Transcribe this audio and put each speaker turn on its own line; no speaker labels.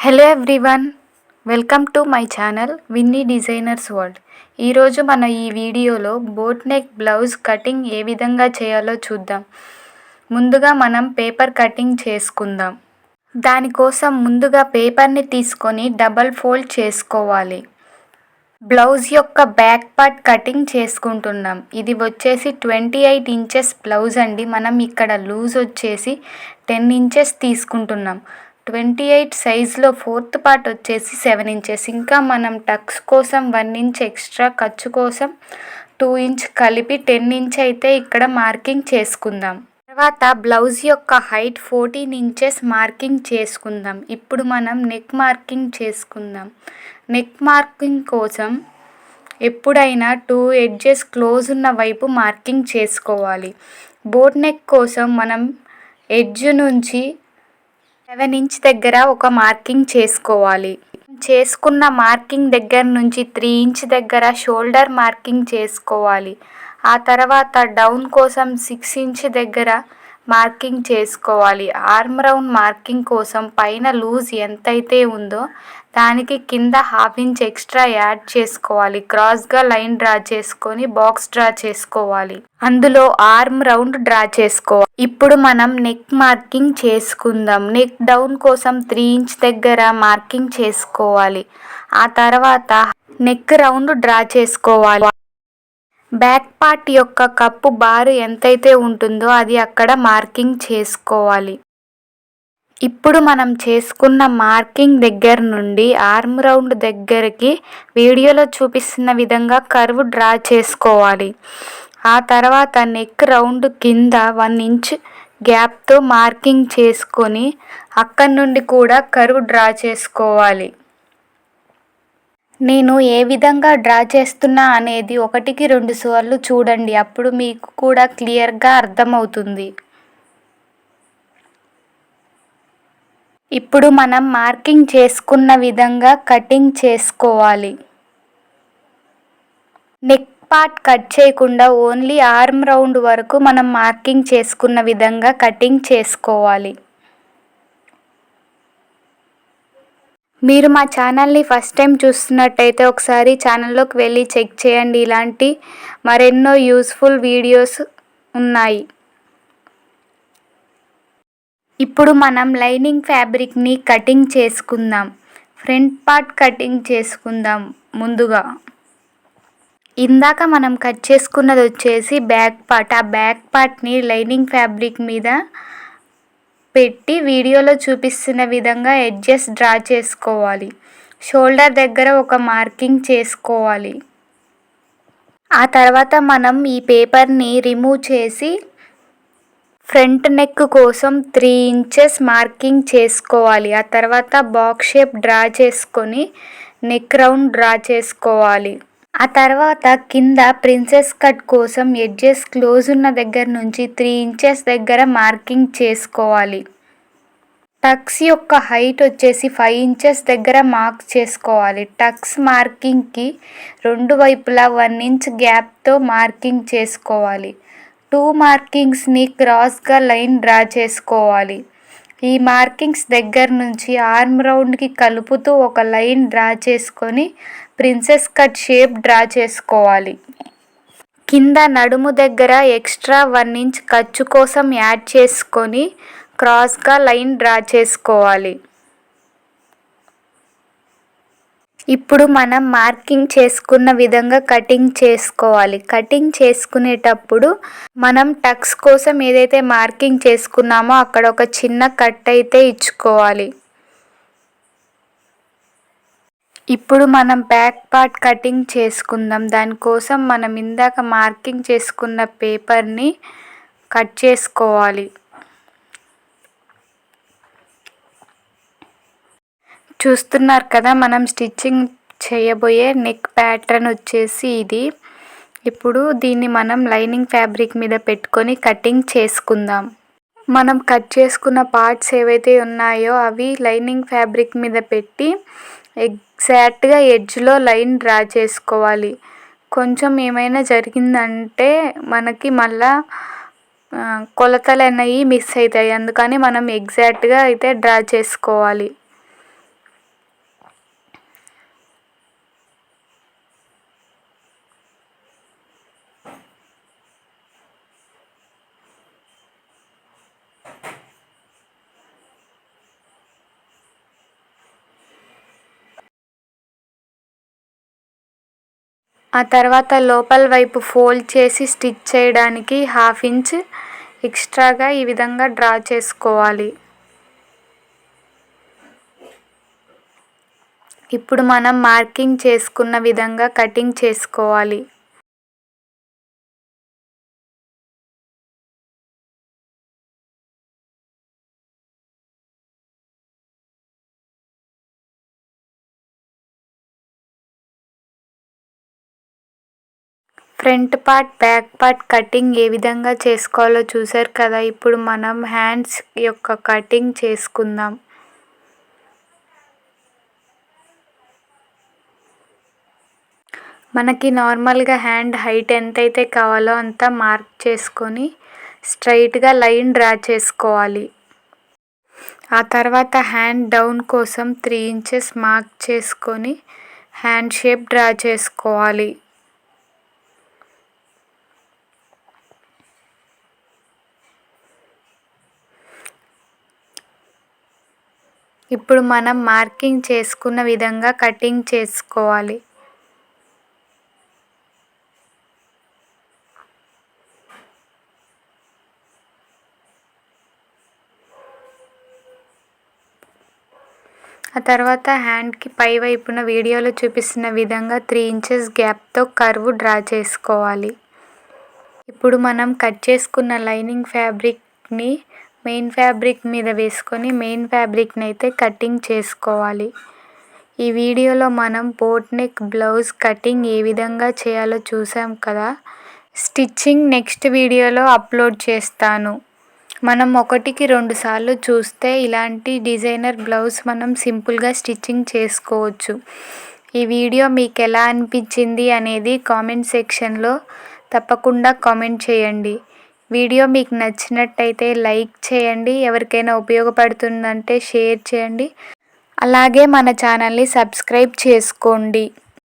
Hello everyone, welcome to my channel Vinny designers world. ఈరోజు మన ఈ వీడియోలో బోట్ నెక్ బ్లౌజ్ కటింగ్ ఏ విధంగా చేయాలో చూద్దాం. ముందుగా మనం పేపర్ కటింగ్ చేసుకుందాం. దానికోసం ముందుగా పేపర్ని తీసుకొని డబల్ ఫోల్డ్ చేసుకోవాలి. బ్లౌజ్ యొక్క బ్యాక్ పార్ట్ కటింగ్ చేసుకుంటున్నాం. ఇది వచ్చేసి 28 ఇంచెస్ బ్లౌజ్ అండి. మనం ఇక్కడ లూజ్ వచ్చేసి 10 ఇంచెస్ తీసుకుంటున్నాం. 28 సైజులో ఫోర్త్ పార్ట్ వచ్చేసి 7 ఇంచెస్. ఇంకా మనం టక్స్ కోసం 1 ఇంచ్ ఎక్స్ట్రా, ఖర్చు కోసం 2 ఇంచ్ కలిపి 10 ఇంచ్ అయితే ఇక్కడ మార్కింగ్ చేసుకుందాం. తర్వాత బ్లౌజ్ యొక్క హైట్ 14 ఇంచెస్ మార్కింగ్ చేసుకుందాం. ఇప్పుడు మనం నెక్ మార్కింగ్ చేసుకుందాం. నెక్ మార్కింగ్ కోసం ఎప్పుడైనా 2 ఎడ్జెస్ క్లోజ్ ఉన్న వైపు మార్కింగ్ చేసుకోవాలి. బోట్ నెక్ కోసం మనం ఎడ్జ్ నుంచి 7 ఇంచ్ దగ్గర ఒక మార్కింగ్ చేసుకోవాలి. చేసుకున్న మార్కింగ్ దగ్గర నుంచి 3 ఇంచ్ దగ్గర షోల్డర్ మార్కింగ్ చేసుకోవాలి. ఆ తర్వాత డౌన్ కోసం 6 ఇంచ్ దగ్గర మార్కింగ్ చేసుకోవాలి. ఆర్మ్ రౌండ్ మార్కింగ్ కోసం పైన లూజ్ ఎంతైతే ఉందో దానికి కింద 1/2 ఇంచ్ ఎక్స్ట్రా యాడ్ చేసుకోవాలి. క్రాస్గా లైన్ డ్రా చేసుకొని బాక్స్ డ్రా చేసుకోవాలి. అందులో ఆర్మ్ రౌండ్ డ్రా చేసుకోవాలి. ఇప్పుడు మనం నెక్ మార్కింగ్ చేసుకుందాం. నెక్ డౌన్ కోసం 3 ఇంచ్ దగ్గర మార్కింగ్ చేసుకోవాలి. ఆ తర్వాత నెక్ రౌండ్ డ్రా చేసుకోవాలి. బ్యాక్ పార్ట్ యొక్క కప్పు బారు ఎంతైతే ఉంటుందో అది అక్కడ మార్కింగ్ చేసుకోవాలి. ఇప్పుడు మనం చేసుకున్న మార్కింగ్ దగ్గర నుండి ఆర్మ్ రౌండ్ దగ్గరికి వీడియోలో చూపిస్తున్న విధంగా కర్వ్ డ్రా చేసుకోవాలి. ఆ తర్వాత నెక్ రౌండ్ కింద 1 ఇంచ్ గ్యాప్తో మార్కింగ్ చేసుకొని అక్కడి నుండి కూడా కర్వ్ డ్రా చేసుకోవాలి. నేను ఏ విధంగా డ్రా చేస్తున్నా అనేది 1కి 2 సార్లు చూడండి. అప్పుడు మీకు కూడా క్లియర్గా అర్థమవుతుంది. ఇప్పుడు మనం మార్కింగ్ చేసుకున్న విధంగా కటింగ్ చేసుకోవాలి. నెక్ పార్ట్ కట్ చేయకుండా ఓన్లీ ఆర్మ్ రౌండ్ వరకు మనం మార్కింగ్ చేసుకున్న విధంగా కటింగ్ చేసుకోవాలి. మీరు మా ఛానల్ని ఫస్ట్ టైం చూస్తున్నట్టయితే ఒకసారి ఛానల్లోకి వెళ్ళి చెక్ చేయండి. ఇలాంటి మరెన్నో యూస్ఫుల్ వీడియోస్ ఉన్నాయి. ఇప్పుడు మనం లైనింగ్ ఫ్యాబ్రిక్ని కటింగ్ చేసుకుందాం. ఫ్రంట్ పార్ట్ కటింగ్ చేసుకుందాం. ముందుగా ఇందాక మనం కట్ చేసుకున్నది వచ్చేసి బ్యాక్ పార్ట్. ఆ బ్యాక్ పార్ట్ని లైనింగ్ ఫ్యాబ్రిక్ మీద పెట్టి వీడియోలో చూపిస్తున్న విధంగా ఎడ్జెస్ డ్రా చేసుకోవాలి. షోల్డర్ దగ్గర ఒక మార్కింగ్ చేసుకోవాలి. ఆ తర్వాత మనం ఈ పేపర్ని రిమూవ్ చేసి ఫ్రంట్ నెక్ కోసం 3 ఇంచెస్ మార్కింగ్ చేసుకోవాలి. ఆ తర్వాత బాక్స్ షేప్ డ్రా చేసుకొని నెక్ రౌండ్ డ్రా చేసుకోవాలి. ఆ తర్వాత కింద ప్రిన్సెస్ కట్ కోసం ఎడ్జెస్ క్లోజ్ ఉన్న దగ్గర నుంచి 3 ఇంచెస్ దగ్గర మార్కింగ్ చేసుకోవాలి. టక్స్ యొక్క హైట్ వచ్చేసి 5 ఇంచెస్ దగ్గర మార్క్ చేసుకోవాలి. టక్స్ మార్కింగ్కి 2 వైపులా 1 ఇంచ్ గ్యాప్తో మార్కింగ్ చేసుకోవాలి. 2 మార్కింగ్స్ని క్రాస్గా లైన్ డ్రా చేసుకోవాలి. ఈ మార్కింగ్స్ దగ్గర నుంచి ఆర్మ్ రౌండ్కి కలుపుతూ ఒక లైన్ డ్రా చేసుకొని ప్రిన్సెస్ కట్ షేప్ డ్రా చేసుకోవాలి. కింద నడుము దగ్గర ఎక్స్ట్రా 1 ఇంచ్ ఖర్చు కోసం యాడ్ చేసుకొని క్రాస్గా లైన్ డ్రా చేసుకోవాలి. ఇప్పుడు మనం మార్కింగ్ చేసుకున్న విధంగా కటింగ్ చేసుకోవాలి. కటింగ్ చేసుకునేటప్పుడు మనం టక్స్ కోసం ఏదైతే మార్కింగ్ చేసుకున్నామో అక్కడ ఒక చిన్న కట్ అయితే ఇచ్చుకోవాలి. ఇప్పుడు మనం బ్యాక్ పార్ట్ కటింగ్ చేసుకుందాం. దానికోసం మనం ఇందాక మార్కింగ్ చేసుకున్న పేపర్ని కట్ చేసుకోవాలి. చూస్తున్నారు కదా, మనం స్టిచ్చింగ్ చేయబోయే నెక్ ప్యాటర్న్ వచ్చేసి ఇది. ఇప్పుడు దీన్ని మనం లైనింగ్ ఫ్యాబ్రిక్ మీద పెట్టుకొని కటింగ్ చేసుకుందాం. మనం కట్ చేసుకున్న పార్ట్స్ ఏవైతే ఉన్నాయో అవి లైనింగ్ ఫ్యాబ్రిక్ మీద పెట్టి ఎగ్జాక్ట్గా ఎడ్జ్లో లైన్ డ్రా చేసుకోవాలి. కొంచెం ఏమైనా జరిగిందంటే మనకి మళ్ళా కొలతలు అనేవి మిస్ అవుతాయి. అందుకని మనం ఎగ్జాక్ట్గా అయితే డ్రా చేసుకోవాలి. ఆ తర్వాత లోపల వైపు ఫోల్డ్ చేసి స్టిచ్ చేయడానికి 1/2 ఇంచ్ ఎక్స్ట్రాగా ఈ విధంగా డ్రా చేసుకోవాలి. ఇప్పుడు మనం మార్కింగ్ చేసుకున్న విధంగా కటింగ్ చేసుకోవాలి. Front part, back part cutting ఏ విధంగా చేసుకోవాలో చూసారు కదా. ఇప్పుడు మనం హ్యాండ్స్ యొక్క కటింగ్ చేసుకుందాం. మనకి నార్మల్గా హ్యాండ్ హైట్ ఎంతైతే కావాలో అంత మార్క్ చేసుకొని స్ట్రైట్గా లైన్ డ్రా చేసుకోవాలి. ఆ తర్వాత హ్యాండ్ డౌన్ కోసం 3 ఇంచెస్ మార్క్ చేసుకొని హ్యాండ్ షేప్ డ్రా చేసుకోవాలి. ఇప్పుడు మనం మార్కింగ్ చేసుకున్న విధంగా కటింగ్ చేసుకోవాలి. ఆ తర్వాత హ్యాండ్కి పై వైపున వీడియోలో చూపిస్తున్న విధంగా 3 ఇంచెస్ గ్యాప్తో కర్వ్ డ్రా చేసుకోవాలి. ఇప్పుడు మనం కట్ చేసుకున్న లైనింగ్ ఫ్యాబ్రిక్ని మెయిన్ ఫ్యాబ్రిక్ మీద వేసుకొని మెయిన్ ఫ్యాబ్రిక్ని అయితే కటింగ్ చేసుకోవాలి. ఈ వీడియోలో మనం బోట్ నెక్ బ్లౌజ్ కటింగ్ ఏ విధంగా చేయాలో చూసాం కదా. స్టిచ్చింగ్ నెక్స్ట్ వీడియోలో అప్లోడ్ చేస్తాను. మనం 1కి 2 సార్లు చూస్తే ఇలాంటి డిజైనర్ బ్లౌజ్ మనం సింపుల్గా స్టిచ్చింగ్ చేసుకోవచ్చు. ఈ వీడియో మీకు ఎలా అనిపించింది అనేది కామెంట్ సెక్షన్లో తప్పకుండా కామెంట్ చేయండి. వీడియో మీకు నచ్చినట్టయితే లైక్ చేయండి. ఎవరికైనా ఉపయోగపడుతుందంటే షేర్ చేయండి. అలాగే మన ఛానల్ని సబ్స్క్రైబ్ చేసుకోండి.